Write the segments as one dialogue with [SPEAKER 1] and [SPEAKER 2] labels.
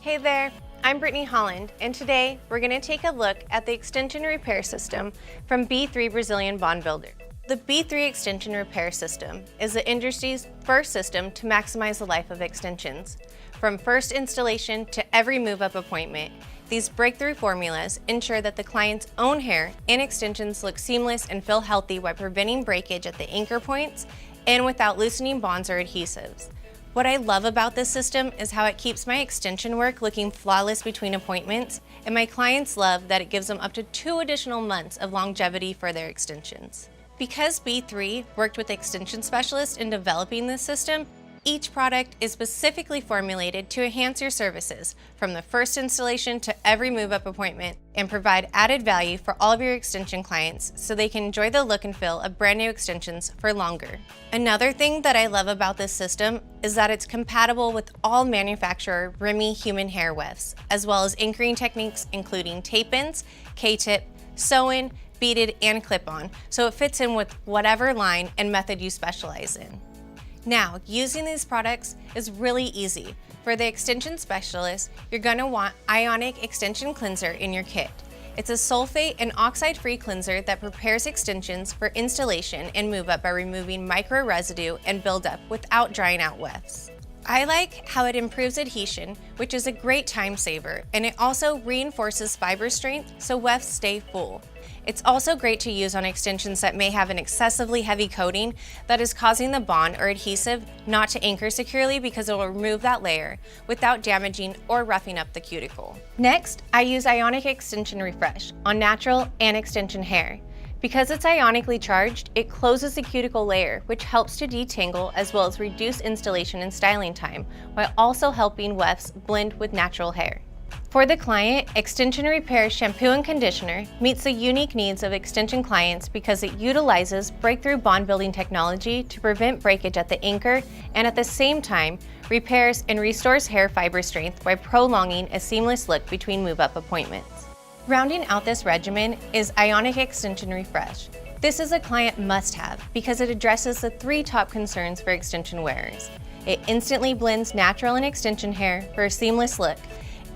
[SPEAKER 1] Hey there, I'm Brittany Holland, and today we're going to take a look at the extension repair system from B3 Brazilian Bond Builder. The B3 extension repair system is the industry's first system to maximize the life of extensions. From first installation to every move-up appointment, these breakthrough formulas ensure that the client's own hair and extensions look seamless and feel healthy while preventing breakage at the anchor points and without loosening bonds or adhesives. What I love about this system is how it keeps my extension work looking flawless between appointments, and my clients love that it gives them up to 2 additional months of longevity for their extensions. Because B3 worked with extension specialists in developing this system, each product is specifically formulated to enhance your services from the first installation to every move-up appointment and provide added value for all of your extension clients so they can enjoy the look and feel of brand new extensions for longer. Another thing that I love about this system is that it's compatible with all manufacturer RIMI human hair wefts, as well as anchoring techniques including tape-ins, K-tip, sew-in, beaded, and clip-on, so it fits in with whatever line and method you specialize in. Now, using these products is really easy. For the extension specialist, you're going to want Ionic Extension Cleanser in your kit. It's a sulfate and oxide-free cleanser that prepares extensions for installation and move-up by removing micro residue and buildup without drying out wefts. I like how it improves adhesion, which is a great time saver, and it also reinforces fiber strength so wefts stay full. It's also great to use on extensions that may have an excessively heavy coating that is causing the bond or adhesive not to anchor securely because it will remove that layer without damaging or roughing up the cuticle. Next, I use Ionic Extension Refresh on natural and extension hair. Because it's ionically charged, it closes the cuticle layer, which helps to detangle as well as reduce installation and styling time, while also helping wefts blend with natural hair. For the client, Extension Repair Shampoo and Conditioner meets the unique needs of extension clients because it utilizes breakthrough bond building technology to prevent breakage at the anchor and at the same time repairs and restores hair fiber strength by prolonging a seamless look between move-up appointments. Rounding out this regimen is Ionic Extension Refresh. This is a client must-have because it addresses the 3 top concerns for extension wearers. It instantly blends natural and extension hair for a seamless look,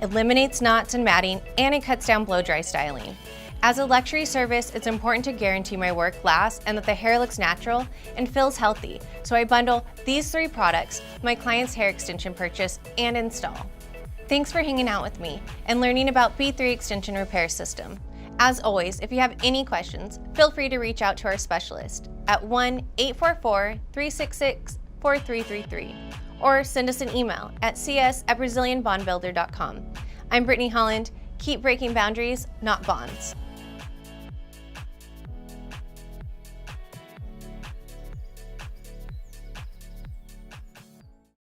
[SPEAKER 1] eliminates knots and matting, and it cuts down blow-dry styling. As a luxury service, it's important to guarantee my work lasts and that the hair looks natural and feels healthy, so I bundle these 3 products, my client's hair extension purchase and install. Thanks for hanging out with me and learning about B3 Extension Repair System. As always, if you have any questions, feel free to reach out to our specialist at 1-844-366-4333 or send us an email at cs@brazilianbondbuilder.com. I'm Brittany Holland. Keep breaking boundaries, not bonds.